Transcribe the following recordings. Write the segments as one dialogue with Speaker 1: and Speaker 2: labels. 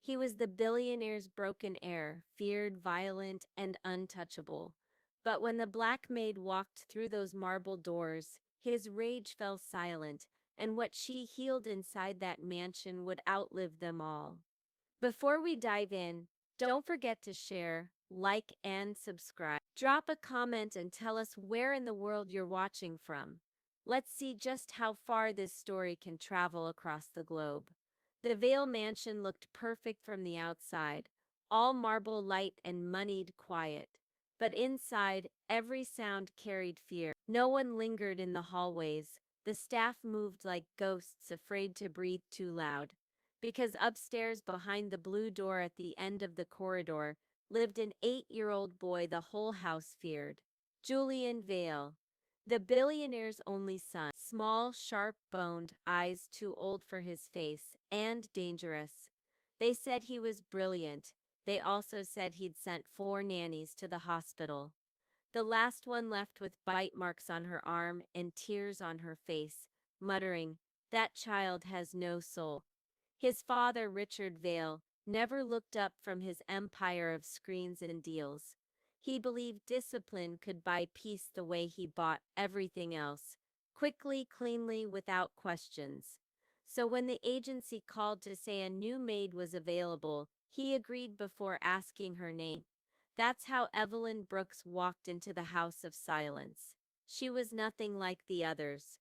Speaker 1: He was the billionaire's broken heir, feared, violent, and untouchable. But when the Black Maid walked through those marble doors, his rage fell silent, and what she healed inside that mansion would outlive them all. Before we dive in, don't forget to share, like, and subscribe. Drop a comment and tell us where in the world you're watching from. Let's see just how far this story can travel across the globe. The Vale Mansion looked perfect from the outside, all marble light and moneyed quiet. But inside, every sound carried fear. No one lingered in the hallways. The staff moved like ghosts, afraid to breathe too loud. Because upstairs, behind the blue door at the end of the corridor, lived an 8-year-old boy the whole house feared. Julian Vale, the billionaire's only son. Small, sharp-boned, eyes too old for his face, and dangerous. They said he was brilliant. They also said he'd sent 4 nannies to the hospital. The last one left with bite marks on her arm and tears on her face, muttering, "That child has no soul." His father, Richard Vale, never looked up from his empire of screens and deals. He believed discipline could buy peace the way he bought everything else, quickly, cleanly, without questions. So when the agency called to say a new maid was available, he agreed before asking her name. That's how Evelyn Brooks walked into the House of Silence. She was nothing like the others.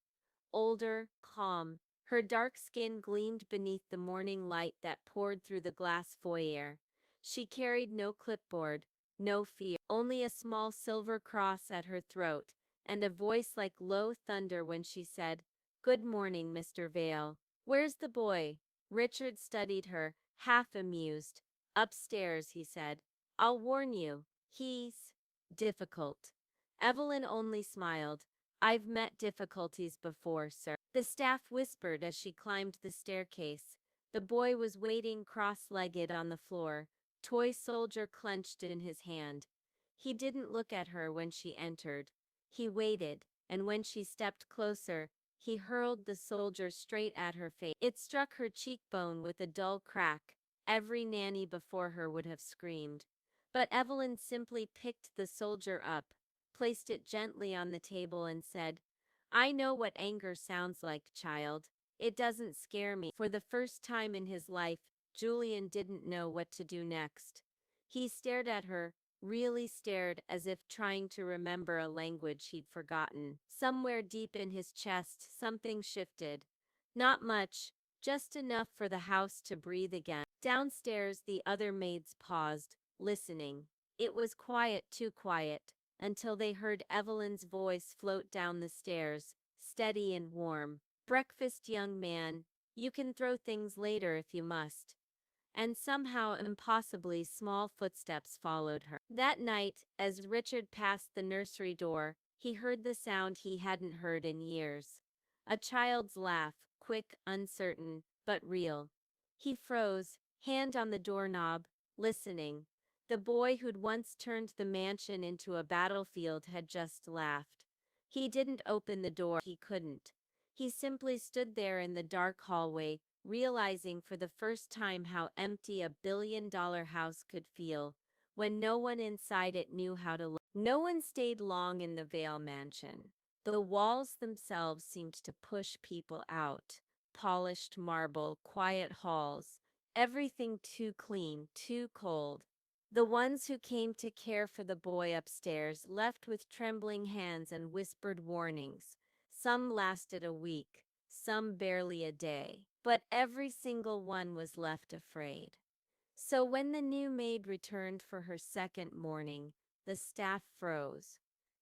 Speaker 1: Older, calm, her dark skin gleamed beneath the morning light that poured through the glass foyer. She carried no clipboard, no fear, only a small silver cross at her throat, and a voice like low thunder when she said, "Good morning, Mr. Vale. Where's the boy?" Richard studied her, half amused. "Upstairs," he said. "I'll warn you, he's difficult." Evelyn only smiled. "I've met difficulties before, sir." The staff whispered as she climbed the staircase. The boy was waiting cross-legged on the floor, toy soldier clenched in his hand. He didn't look at her when she entered. He waited, and when she stepped closer, he hurled the soldier straight at her face. It struck her cheekbone with a dull crack. Every nanny before her would have screamed. But Evelyn simply picked the soldier up, placed it gently on the table, and said, "I know what anger sounds like, child. It doesn't scare me." For the first time in his life, Julian didn't know what to do next. He stared at her, really stared, as if trying to remember a language he'd forgotten. Somewhere deep in his chest, something shifted. Not much, just enough for the house to breathe again. Downstairs, the other maids paused, listening. It was quiet, too quiet, until they heard Evelyn's voice float down the stairs, steady and warm. "Breakfast, young man. You can throw things later if you must." And somehow, impossibly, small footsteps followed her. That night, as Richard passed the nursery door, he heard the sound he hadn't heard in years. A child's laugh, quick, uncertain, but real. He froze, hand on the doorknob, listening. The boy who'd once turned the mansion into a battlefield had just laughed. He didn't open the door, he couldn't. He simply stood there in the dark hallway, realizing for the first time how empty a billion-dollar house could feel, when no one inside it knew how to look. No one stayed long in the Vale Mansion. The walls themselves seemed to push people out. Polished marble, quiet halls, everything too clean, too cold. The ones who came to care for the boy upstairs left with trembling hands and whispered warnings. Some lasted a week, some barely a day, but every single one was left afraid. So when the new maid returned for her second morning, the staff froze.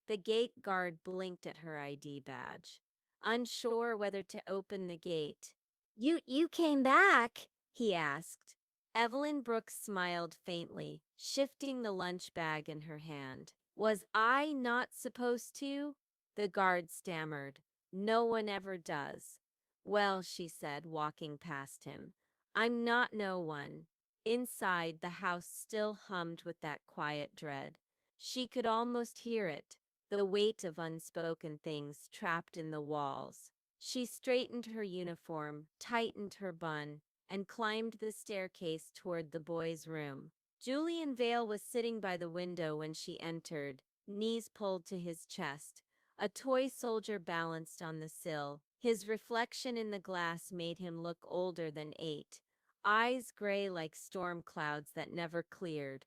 Speaker 1: The gate guard blinked at her ID badge, unsure whether to open the gate. You came back?" he asked. Evelyn Brooks smiled faintly, shifting the lunch bag in her hand. "Was I not supposed to?" The guard stammered. "No one ever does." "Well," she said, walking past him, "I'm not no one." Inside, the house still hummed with that quiet dread. She could almost hear it, the weight of unspoken things trapped in the walls. She straightened her uniform, tightened her bun, and climbed the staircase toward the boy's room. Julian Vale was sitting by the window when she entered, knees pulled to his chest. A toy soldier balanced on the sill. His reflection in the glass made him look older than 8, eyes gray like storm clouds that never cleared.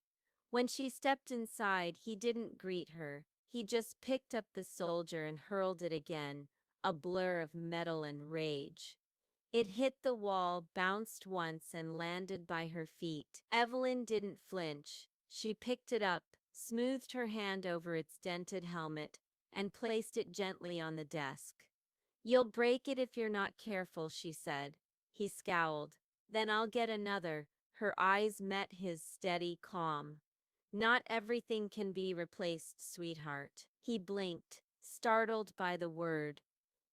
Speaker 1: When she stepped inside, he didn't greet her. He just picked up the soldier and hurled it again, a blur of metal and rage. It hit the wall, bounced once, and landed by her feet. Evelyn didn't flinch. She picked it up, smoothed her hand over its dented helmet, and placed it gently on the desk. "You'll break it if you're not careful," she said. He scowled. "Then I'll get another." Her eyes met his steady calm. "Not everything can be replaced, sweetheart." He blinked, startled by the word.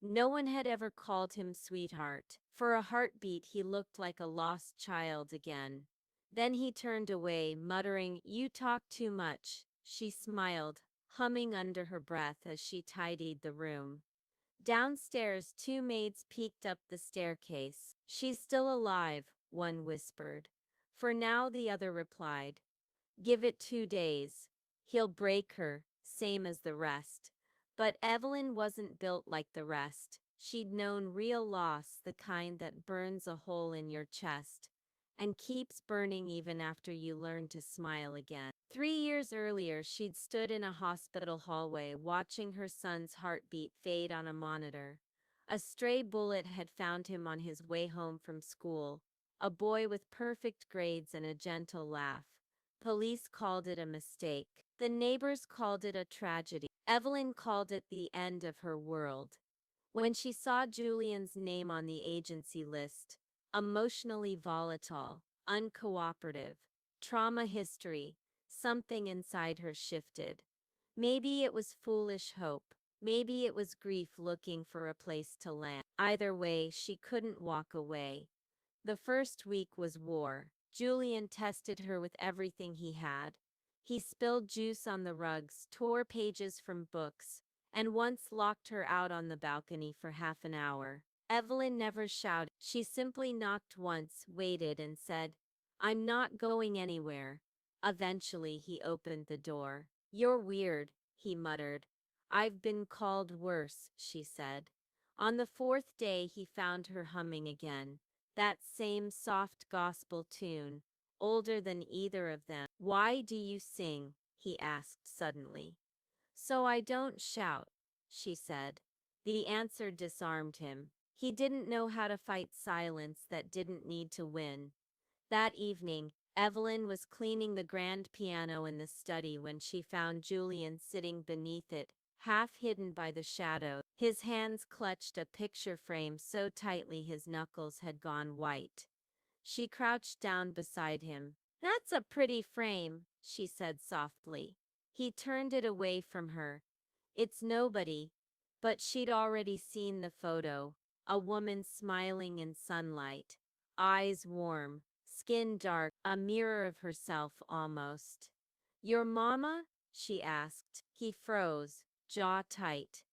Speaker 1: No one had ever called him sweetheart. For a heartbeat, he looked like a lost child again. Then he turned away, muttering, "You talk too much." She smiled, humming under her breath as she tidied the room. Downstairs, 2 maids peeked up the staircase. "She's still alive," one whispered. "For now," the other replied. "Give it 2 days. He'll break her, same as the rest." But Evelyn wasn't built like the rest. She'd known real loss, the kind that burns a hole in your chest and keeps burning even after you learn to smile again. 3 years earlier, she'd stood in a hospital hallway watching her son's heartbeat fade on a monitor. A stray bullet had found him on his way home from school, a boy with perfect grades and a gentle laugh. Police called it a mistake. The neighbors called it a tragedy. Evelyn called it the end of her world. When she saw Julian's name on the agency list, emotionally volatile, uncooperative, trauma history, something inside her shifted. Maybe it was foolish hope. Maybe it was grief looking for a place to land. Either way, she couldn't walk away. The first week was war. Julian tested her with everything he had. He spilled juice on the rugs, tore pages from books, and once locked her out on the balcony for half an hour. Evelyn never shouted. She simply knocked once, waited, and said, "I'm not going anywhere." Eventually, he opened the door. "You're weird," he muttered. "I've been called worse," she said. On the 4th day, he found her humming again. That same soft gospel tune, older than either of them. "Why do you sing?" he asked suddenly. "So I don't shout," she said. The answer disarmed him. He didn't know how to fight silence that didn't need to win. That evening, Evelyn was cleaning the grand piano in the study when she found Julian sitting beneath it, half hidden by the shadow. His hands clutched a picture frame so tightly his knuckles had gone white. She crouched down beside him. "That's a pretty frame," she said softly. He turned it away from her. "It's nobody." But she'd already seen the photo. A woman smiling in sunlight. Eyes warm, skin dark, a mirror of herself almost. "Your mama?" she asked. He froze, jaw tight.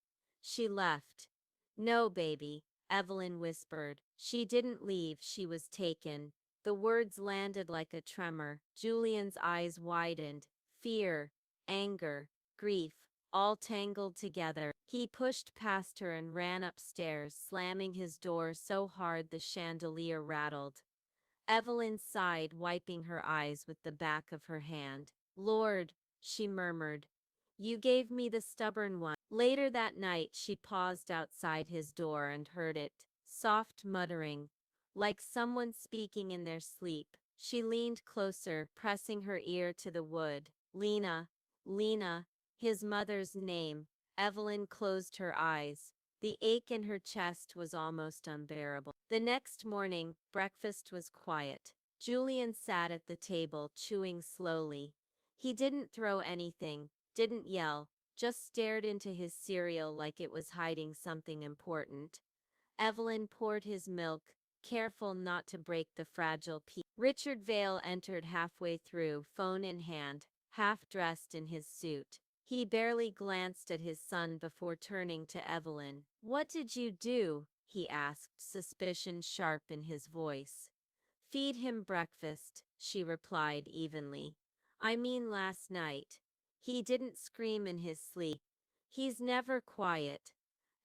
Speaker 1: "She left." "No, baby," Evelyn whispered. "She didn't leave, she was taken." The words landed like a tremor. Julian's eyes widened. Fear, anger, grief, all tangled together. He pushed past her and ran upstairs, slamming his door so hard the chandelier rattled. Evelyn sighed, wiping her eyes with the back of her hand. "Lord," she murmured, "you gave me the stubborn one." Later that night, she paused outside his door and heard it, soft muttering, like someone speaking in their sleep. She leaned closer, pressing her ear to the wood. "Lena, Lena," his mother's name. Evelyn closed her eyes. The ache in her chest was almost unbearable. The next morning, breakfast was quiet. Julian sat at the table, chewing slowly. He didn't throw anything, didn't yell, just stared into his cereal like it was hiding something important. Evelyn poured his milk, careful not to break the fragile piece. Richard Vale entered halfway through, phone in hand, half dressed in his suit. He barely glanced at his son before turning to Evelyn. "What did you do?" he asked, suspicion sharp in his voice. Feed him breakfast, she replied evenly. I mean last night. He didn't scream in his sleep. He's never quiet.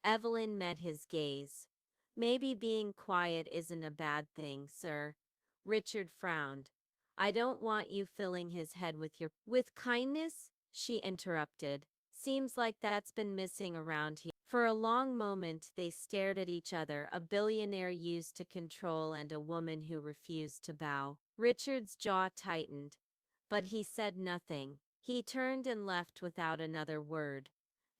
Speaker 1: Evelyn met his gaze. Maybe being quiet isn't a bad thing, sir. Richard frowned. I don't want you filling his head with kindness, she interrupted. Seems like that's been missing around here. For a long moment they stared at each other, a billionaire used to control and a woman who refused to bow. Richard's jaw tightened, but he said nothing. He turned and left without another word.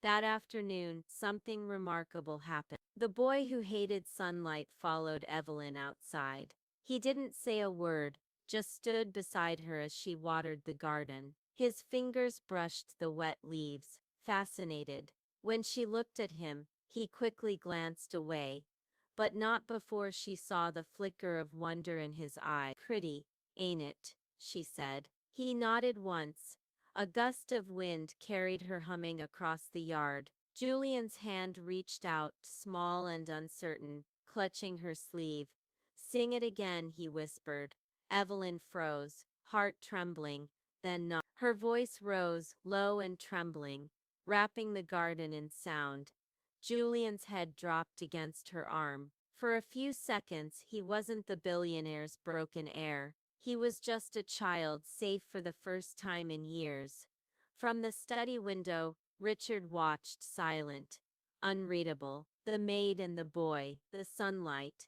Speaker 1: That afternoon, something remarkable happened. The boy who hated sunlight followed Evelyn outside. He didn't say a word, just stood beside her as she watered the garden. His fingers brushed the wet leaves, fascinated. When she looked at him, he quickly glanced away, but not before she saw the flicker of wonder in his eye. Pretty, ain't it? She said. He nodded once. A gust of wind carried her humming across the yard. Julian's hand reached out, small and uncertain, clutching her sleeve. Sing it again, he whispered. Evelyn froze, heart trembling, then not. Her voice rose, low and trembling, wrapping the garden in sound. Julian's head dropped against her arm. For a few seconds, he wasn't the billionaire's broken heir. He was just a child, safe for the first time in years. From the study window, Richard watched, silent, unreadable. The maid and the boy, the sunlight,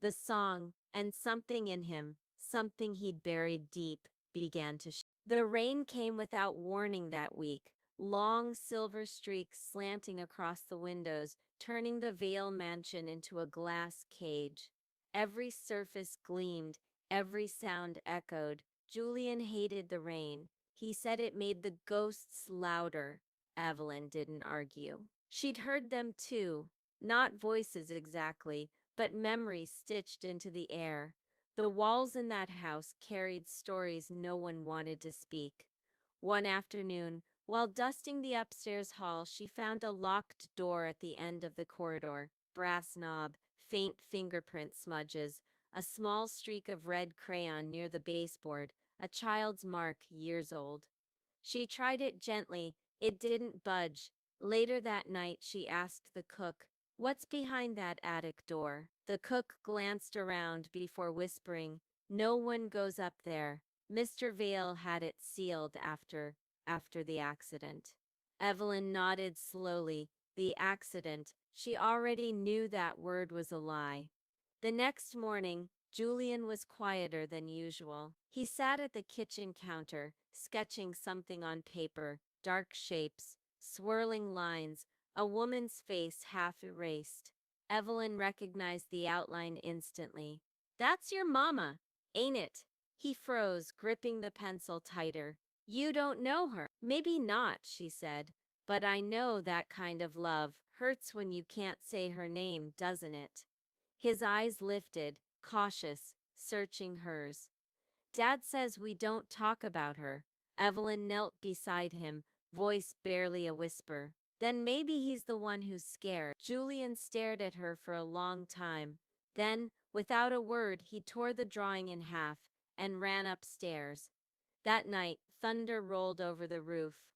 Speaker 1: the song, and something in him, something he'd buried deep, began to The rain came without warning that week, long silver streaks slanting across the windows, turning the Vale mansion into a glass cage. Every surface gleamed, every sound echoed. Julian hated the rain. He said it made the ghosts louder. Evelyn didn't argue. She'd heard them too. Not voices exactly, but memories stitched into the air. The walls in that house carried stories no one wanted to speak. One afternoon, while dusting the upstairs hall, she found a locked door at the end of the corridor. Brass knob, faint fingerprint smudges, a small streak of red crayon near the baseboard, a child's mark, years old. She tried it gently. It didn't budge. Later that night, she asked the cook, "What's behind that attic door?" The cook glanced around before whispering, "No one goes up there. Mr. Vale had it sealed after the accident." Evelyn nodded slowly. The accident. She already knew that word was a lie. The next morning, Julian was quieter than usual. He sat at the kitchen counter, sketching something on paper, dark shapes, swirling lines, a woman's face half erased. Evelyn recognized the outline instantly. "That's your mama, ain't it?" He froze, gripping the pencil tighter. "You don't know her." "Maybe not," she said, "but I know that kind of love hurts when you can't say her name, doesn't it?" His eyes lifted, cautious, searching hers. "Dad says we don't talk about her." Evelyn knelt beside him, voice barely a whisper. "Then maybe he's the one who's scared." Julian stared at her for a long time. Then, without a word, he tore the drawing in half and ran upstairs. That night, thunder rolled over the roof.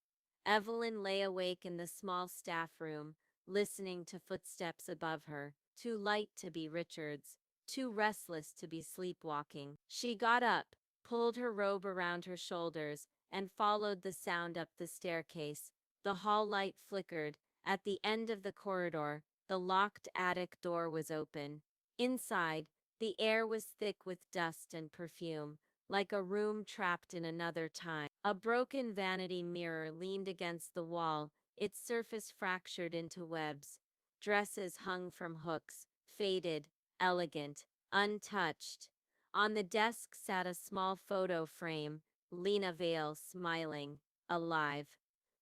Speaker 1: Evelyn lay awake in the small staff room, listening to footsteps above her, too light to be Richard's, too restless to be sleepwalking. She got up, pulled her robe around her shoulders, and followed the sound up the staircase. The hall light flickered. At the end of the corridor, the locked attic door was open. Inside, the air was thick with dust and perfume, like a room trapped in another time. A broken vanity mirror leaned against the wall, its surface fractured into webs. Dresses hung from hooks, faded, elegant, untouched. On the desk sat a small photo frame, Lena Vale smiling, alive.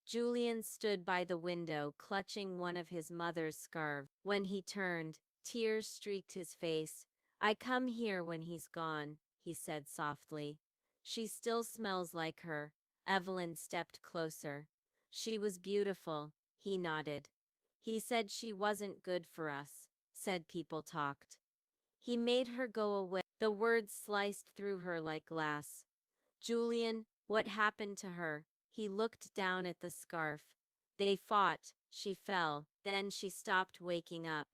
Speaker 1: Julian stood by the window, clutching one of his mother's scarves. When he turned, tears streaked his face. "I come here when he's gone," he said softly. "She still smells like her." Evelyn stepped closer. "She was beautiful," he nodded. "He said she wasn't good for us," said people talked. "He made her go away." The words sliced through her like glass. Julian, what happened to her? He looked down at the scarf. They fought, she fell, then she stopped waking up.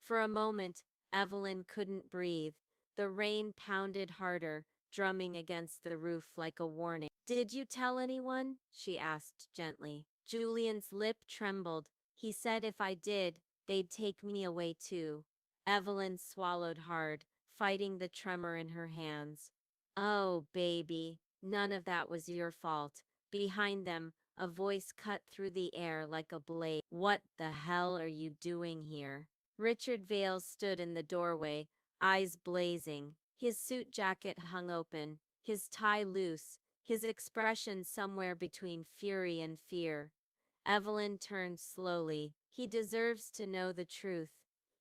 Speaker 1: For a moment, Evelyn couldn't breathe. The rain pounded harder, drumming against the roof like a warning. Did you tell anyone? She asked gently. Julian's lip trembled. He said if I did, they'd take me away too. Evelyn swallowed hard, fighting the tremor in her hands. Oh, baby, none of that was your fault. Behind them, a voice cut through the air like a blade. What the hell are you doing here? Richard Vale stood in the doorway, eyes blazing. His suit jacket hung open, his tie loose, his expression somewhere between fury and fear. Evelyn turned slowly. He deserves to know the truth.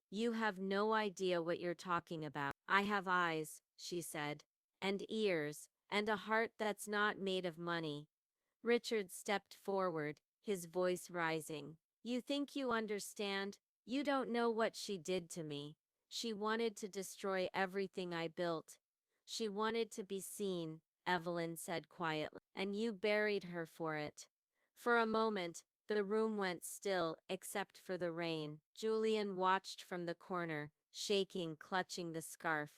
Speaker 1: You have no idea what you're talking about. I have eyes, she said, and ears, and a heart that's not made of money. Richard stepped forward, his voice rising. You think you understand? You don't know what she did to me. She wanted to destroy everything I built. She wanted to be seen, Evelyn said quietly, and you buried her for it. For a moment, the room went still, except for the rain. Julian watched from the corner, shaking, clutching the scarf.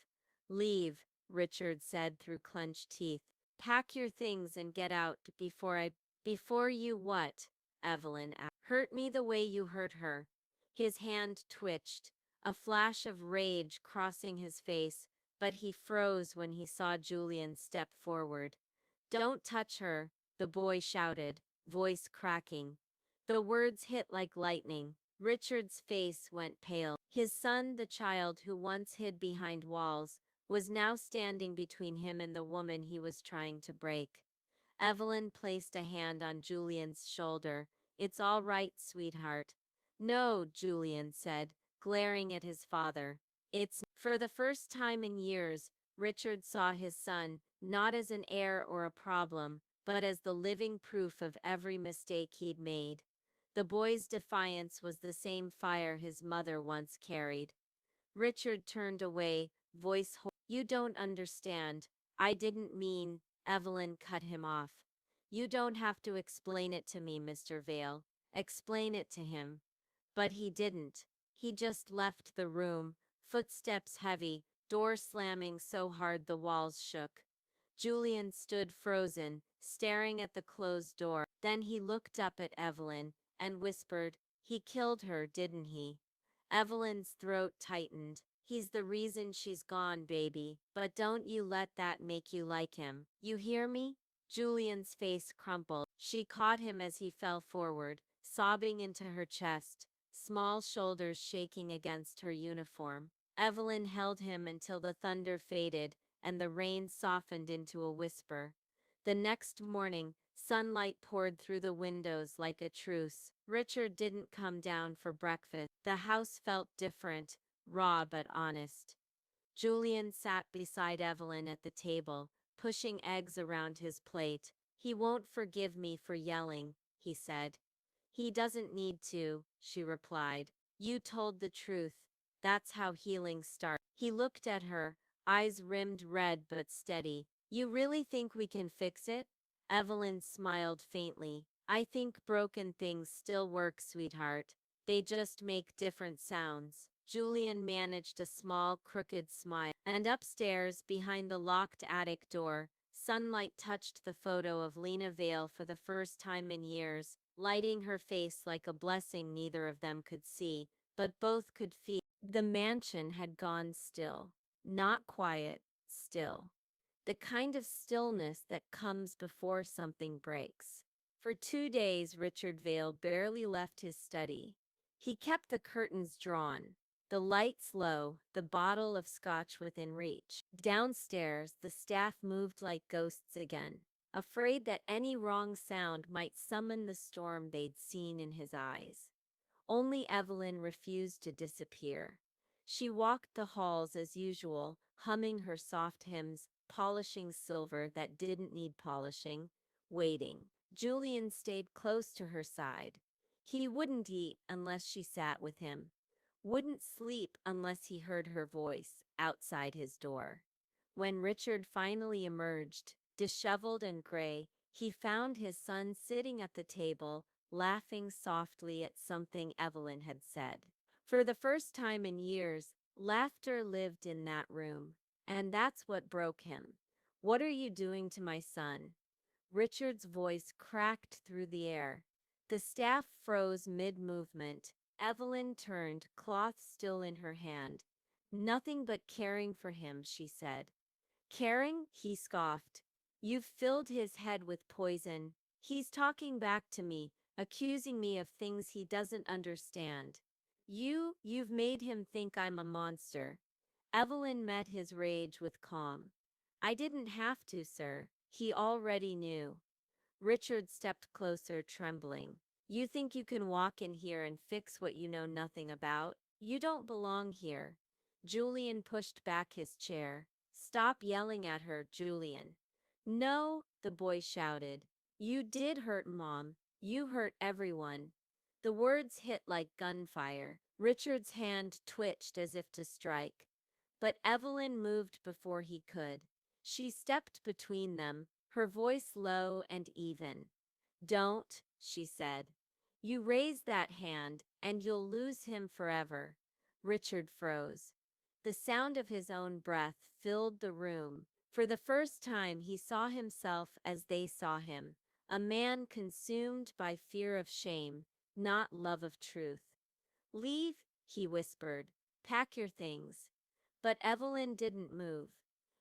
Speaker 1: Leave, Richard said through clenched teeth. Pack your things and get out before you what? Evelyn asked. Hurt me the way you hurt her. His hand twitched, a flash of rage crossing his face, but he froze when he saw Julian step forward. Don't touch her, the boy shouted, voice cracking. The words hit like lightning. Richard's face went pale. His son, the child who once hid behind walls, was now standing between him and the woman he was trying to break. Evelyn placed a hand on Julian's shoulder. It's all right, sweetheart. No, Julian said, glaring at his father. It's for the first time in years, Richard saw his son, not as an heir or a problem, but as the living proof of every mistake he'd made. The boy's defiance was the same fire his mother once carried. Richard turned away, voice hoarse. You don't understand. I didn't mean, Evelyn cut him off. You don't have to explain it to me, Mr. Vale. Explain it to him. But he didn't. He just left the room, footsteps heavy, door slamming so hard the walls shook. Julian stood frozen, staring at the closed door. Then he looked up at Evelyn and whispered, He killed her, didn't he? Evelyn's throat tightened. He's the reason she's gone, baby. But don't you let that make you like him. You hear me? Julian's face crumpled. She caught him as he fell forward, sobbing into her chest, small shoulders shaking against her uniform. Evelyn held him until the thunder faded and the rain softened into a whisper. The next morning, sunlight poured through the windows like a truce. Richard didn't come down for breakfast. The house felt different, raw but honest. Julian sat beside Evelyn at the table, pushing eggs around his plate. He won't forgive me for yelling, he said. He doesn't need to, she replied. You told the truth. That's how healing starts. He looked at her, eyes rimmed red but steady. You really think we can fix it? Evelyn smiled faintly. I think broken things still work, sweetheart. They just make different sounds. Julian managed a small, crooked smile. And upstairs, behind the locked attic door, sunlight touched the photo of Lena Vale for the first time in years, lighting her face like a blessing neither of them could see, but both could feel. The mansion had gone still. Not quiet, still. The kind of stillness that comes before something breaks. For 2 days, Richard Vale barely left his study. He kept the curtains drawn, the lights low, the bottle of scotch within reach. Downstairs, the staff moved like ghosts again, afraid that any wrong sound might summon the storm they'd seen in his eyes. Only Evelyn refused to disappear. She walked the halls as usual, humming her soft hymns, polishing silver that didn't need polishing, waiting. Julian stayed close to her side. He wouldn't eat unless she sat with him, wouldn't sleep unless he heard her voice outside his door. When Richard finally emerged, disheveled and gray, he found his son sitting at the table, laughing softly at something Evelyn had said. For the first time in years, laughter lived in that room, and that's what broke him. "What are you doing to my son?" Richard's voice cracked through the air. The staff froze mid-movement. Evelyn turned, cloth still in her hand. "Nothing but caring for him," she said. "Caring?" he scoffed. "You've filled his head with poison. He's talking back to me, accusing me of things he doesn't understand. You've made him think I'm a monster." Evelyn met his rage with calm. "I didn't have to, sir. He already knew." Richard stepped closer, trembling. "You think you can walk in here and fix what you know nothing about? You don't belong here." Julian pushed back his chair. "Stop yelling at her, Julian." "No," the boy shouted. "You did hurt Mom. You hurt everyone." The words hit like gunfire. Richard's hand twitched as if to strike. But Evelyn moved before he could. She stepped between them, her voice low and even. "Don't," she said. "You raise that hand, and you'll lose him forever." Richard froze. The sound of his own breath filled the room. For the first time he saw himself as they saw him, a man consumed by fear of shame, not love of truth. "Leave," he whispered. "Pack your things." But Evelyn didn't move.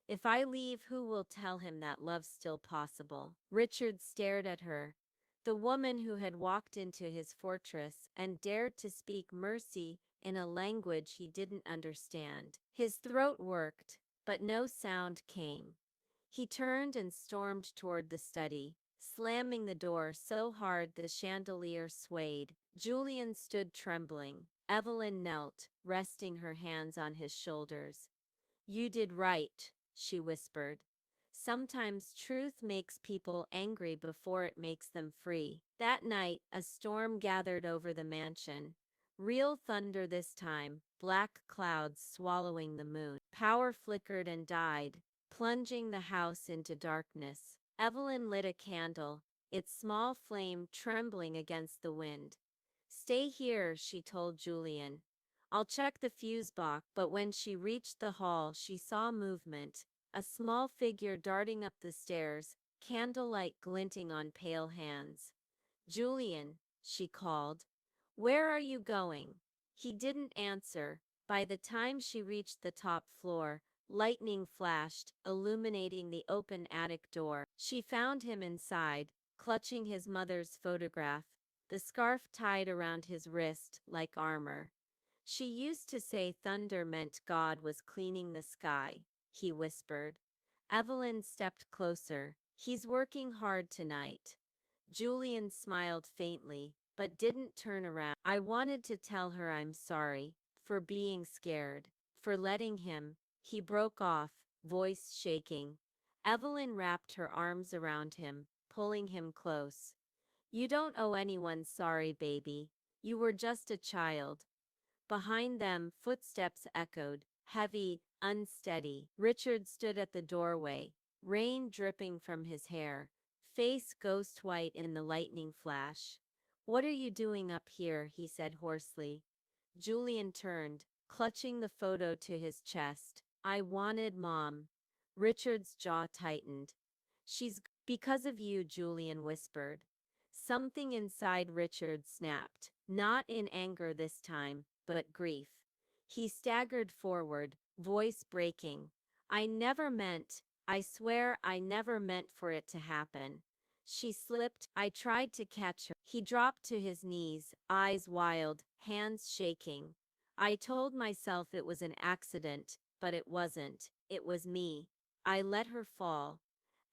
Speaker 1: "If I leave, who will tell him that love's still possible?" Richard stared at her, the woman who had walked into his fortress and dared to speak mercy in a language he didn't understand. His throat worked, but no sound came. He turned and stormed toward the study, slamming the door so hard the chandelier swayed. Julian stood trembling. Evelyn knelt, resting her hands on his shoulders. "You did right," she whispered. "Sometimes truth makes people angry before it makes them free." That night, a storm gathered over the mansion. Real thunder this time, black clouds swallowing the moon. Power flickered and died, plunging the house into darkness. Evelyn lit a candle, its small flame trembling against the wind. "Stay here," she told Julian. "I'll check the fuse box." But when she reached the hall, she saw movement, a small figure darting up the stairs, candlelight glinting on pale hands. "Julian," she called. "Where are you going?" He didn't answer. By the time she reached the top floor, lightning flashed, illuminating the open attic door. She found him inside, clutching his mother's photograph, the scarf tied around his wrist like armor. "She used to say thunder meant God was cleaning the sky," he whispered. Evelyn stepped closer. "He's working hard tonight." Julian smiled faintly, but didn't turn around. "I wanted to tell her I'm sorry, for being scared, for letting him." He broke off, voice shaking. Evelyn wrapped her arms around him, pulling him close. "You don't owe anyone sorry, baby. You were just a child." Behind them, footsteps echoed, heavy, unsteady. Richard stood at the doorway, rain dripping from his hair, face ghost white in the lightning flash. "What are you doing up here?" he said hoarsely. Julian turned, clutching the photo to his chest. "I wanted Mom." Richard's jaw tightened. "She's because of you," Julian whispered. Something inside Richard snapped, not in anger this time, but grief. He staggered forward, voice breaking. I swear I never meant for it to happen." She slipped. "I tried to catch her." He dropped to his knees, eyes wild, hands shaking. "I told myself it was an accident, but it wasn't. It was me. I let her fall."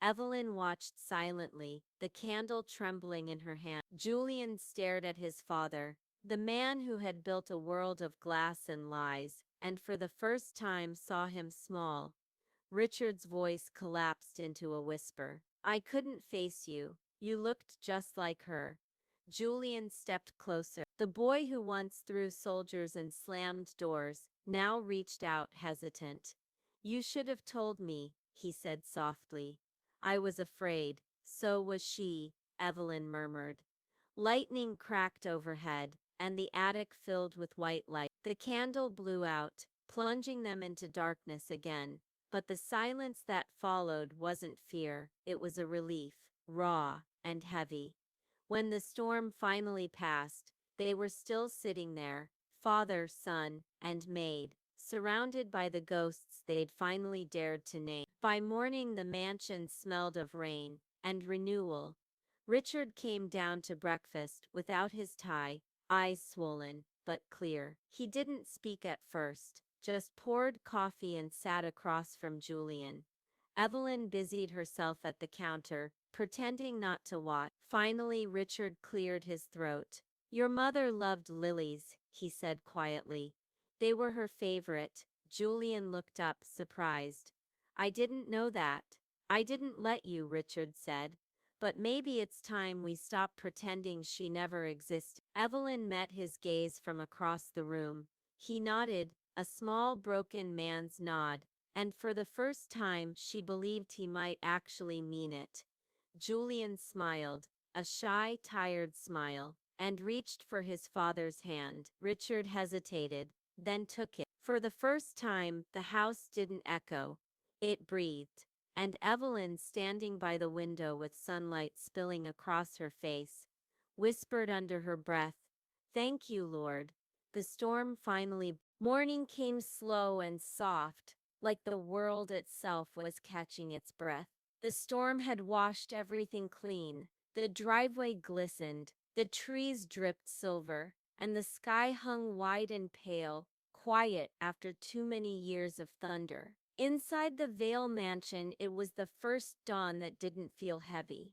Speaker 1: Evelyn watched silently, the candle trembling in her hand. Julian stared at his father, the man who had built a world of glass and lies, and for the first time saw him small. Richard's voice collapsed into a whisper. "I couldn't face you. You looked just like her." Julian stepped closer. The boy who once threw soldiers and slammed doors now reached out hesitant. You should have told me, he said softly. I was afraid. So was she, Evelyn murmured. Lightning cracked overhead, and the attic filled with white light. The candle blew out, plunging them into darkness again. But the silence that followed wasn't fear, it was a relief, raw and heavy. When the storm finally passed, they were still sitting there, father, son, and maid, surrounded by the ghosts they'd finally dared to name. By morning, the mansion smelled of rain and renewal. Richard came down to breakfast without his tie, eyes swollen, but clear. He didn't speak at first, just poured coffee and sat across from Julian. Evelyn busied herself at the counter, pretending not to watch. Finally, Richard cleared his throat. Your mother loved lilies, he said quietly. They were her favorite. Julian looked up, surprised. I didn't know that. I didn't let you, Richard said. But maybe it's time we stop pretending she never existed. Evelyn met his gaze from across the room. He nodded, a small broken man's nod, and for the first time she believed he might actually mean it. Julian smiled, a shy, tired smile, and reached for his father's hand. Richard hesitated, then took it. For the first time, the house didn't echo. It breathed, and Evelyn, standing by the window with sunlight spilling across her face, whispered under her breath, Thank you, Lord. The storm finally. Morning came slow and soft, like the world itself was catching its breath. The storm had washed everything clean. The driveway glistened, the trees dripped silver, and the sky hung wide and pale, quiet after too many years of thunder. Inside the Vale mansion, it was the first dawn that didn't feel heavy.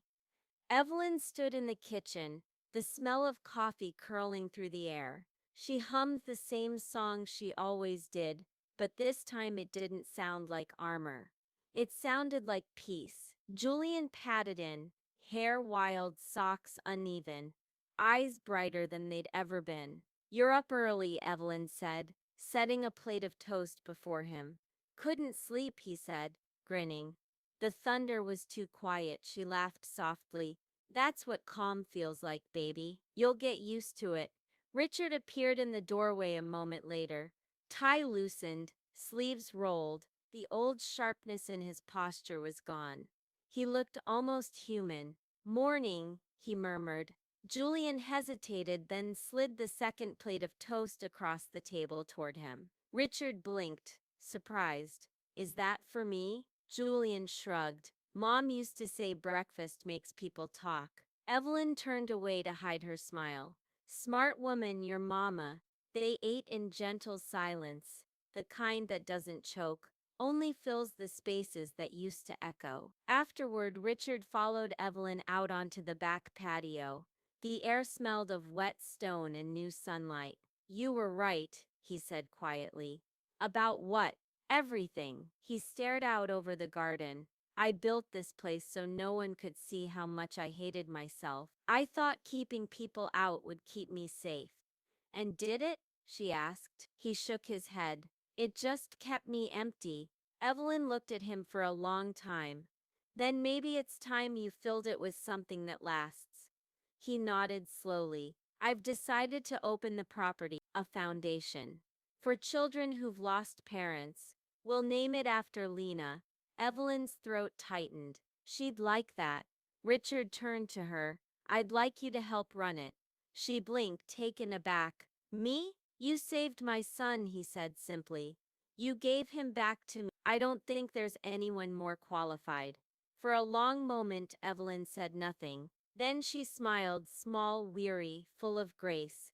Speaker 1: Evelyn stood in the kitchen, the smell of coffee curling through the air. She hummed the same song she always did, but this time it didn't sound like armor. It sounded like peace. Julian padded in, hair wild, socks uneven, eyes brighter than they'd ever been. You're up early, Evelyn said, setting a plate of toast before him. Couldn't sleep, he said, grinning. The thunder was too quiet, she laughed softly. That's what calm feels like, baby. You'll get used to it. Richard appeared in the doorway a moment later. Tie loosened, sleeves rolled. The old sharpness in his posture was gone. He looked almost human. Morning, he murmured. Julian hesitated, then slid the second plate of toast across the table toward him. Richard blinked, surprised. Is that for me? Julian shrugged. Mom used to say breakfast makes people talk. Evelyn turned away to hide her smile. Smart woman, your mama. They ate in gentle silence, the kind that doesn't choke, only fills the spaces that used to echo. Afterward, Richard followed Evelyn out onto the back patio. The air smelled of wet stone and new sunlight. You were right, he said quietly. About what? Everything. He stared out over the garden. I built this place so no one could see how much I hated myself. I thought keeping people out would keep me safe. And did it? She asked. He shook his head. It just kept me empty. Evelyn looked at him for a long time. Then maybe it's time you filled it with something that lasts. He nodded slowly. I've decided to open the property, a foundation. For children who've lost parents. We'll name it after Lena. Evelyn's throat tightened. She'd like that. Richard turned to her. I'd like you to help run it. She blinked, taken aback. Me? You saved my son, he said simply. You gave him back to me. I don't think there's anyone more qualified. For a long moment, Evelyn said nothing. Then she smiled, small, weary, full of grace.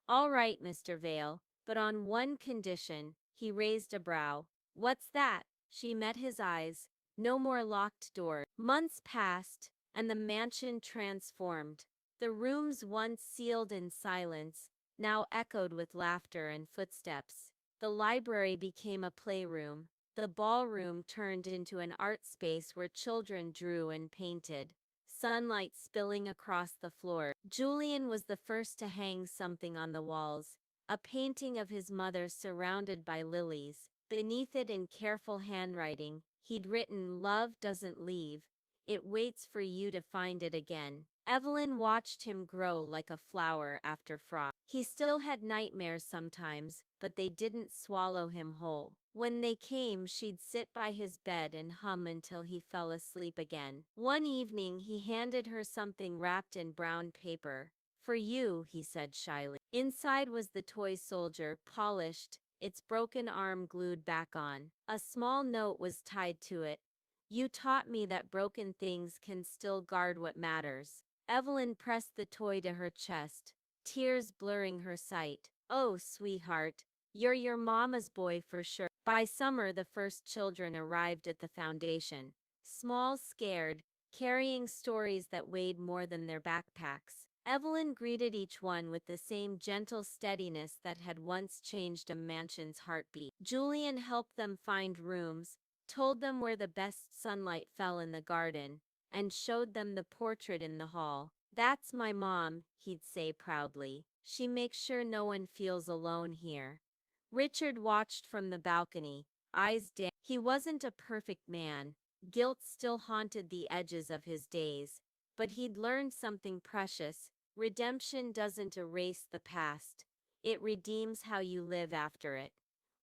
Speaker 1: All right, Mr. Vale, but on one condition. He raised a brow. What's that? She met his eyes. No more locked doors. Months passed, and the mansion transformed. The rooms once sealed in silence, now echoed with laughter and footsteps. The library became a playroom. The ballroom turned into an art space where children drew and painted, sunlight spilling across the floor. Julian was the first to hang something on the walls, a painting of his mother surrounded by lilies. Beneath it in careful handwriting, he'd written, "Love doesn't leave. It waits for you to find it again." Evelyn watched him grow like a flower after frost. He still had nightmares sometimes, but they didn't swallow him whole. When they came, she'd sit by his bed and hum until he fell asleep again. One evening, he handed her something wrapped in brown paper. "For you," he said shyly. Inside was the toy soldier, polished, its broken arm glued back on. A small note was tied to it. "You taught me that broken things can still guard what matters." Evelyn pressed the toy to her chest, tears blurring her sight. "Oh, sweetheart, you're your mama's boy for sure." By summer, the first children arrived at the foundation, small, scared, carrying stories that weighed more than their backpacks. Evelyn greeted each one with the same gentle steadiness that had once changed a mansion's heartbeat. Julian helped them find rooms, told them where the best sunlight fell in the garden, and showed them the portrait in the hall. "That's my mom," he'd say proudly. "She makes sure no one feels alone here." Richard watched from the balcony, eyes dim. He wasn't a perfect man. Guilt still haunted the edges of his days. But he'd learned something precious. Redemption doesn't erase the past. It redeems how you live after it.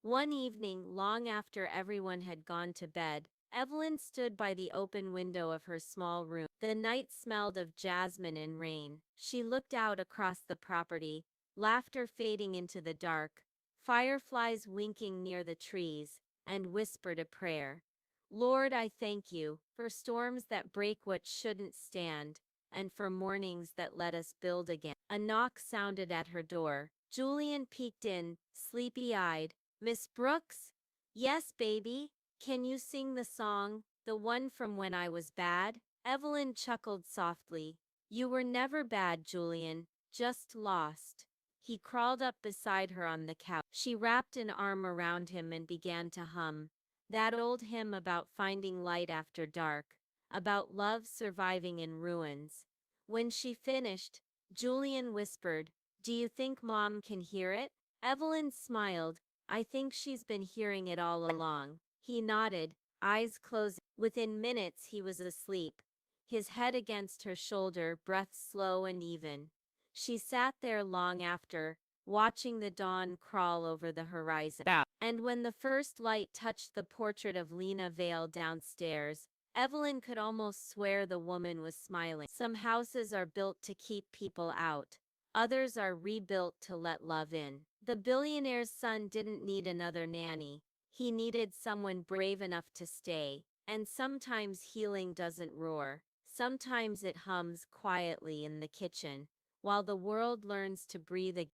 Speaker 1: One evening, long after everyone had gone to bed, Evelyn stood by the open window of her small room. The night smelled of jasmine and rain. She looked out across the property, laughter fading into the dark, fireflies winking near the trees, and whispered a prayer. "Lord, I thank you for storms that break what shouldn't stand, and for mornings that let us build again." A knock sounded at her door. Julian peeked in, sleepy-eyed. "Miss Brooks?" "Yes, baby. Can you sing the song, the one from when I was bad?" Evelyn chuckled softly. "You were never bad, Julian, just lost." He crawled up beside her on the couch. She wrapped an arm around him and began to hum. That old hymn about finding light after dark, about love surviving in ruins. When she finished, Julian whispered, "Do you think Mom can hear it?" Evelyn smiled. "I think she's been hearing it all along." He nodded, eyes closing. Within minutes he was asleep, his head against her shoulder, breath slow and even. She sat there long after, watching the dawn crawl over the horizon. And when the first light touched the portrait of Lena Vale downstairs, Evelyn could almost swear the woman was smiling. Some houses are built to keep people out. Others are rebuilt to let love in. The billionaire's son didn't need another nanny. He needed someone brave enough to stay. And sometimes healing doesn't roar. Sometimes it hums quietly in the kitchen, while the world learns to breathe again.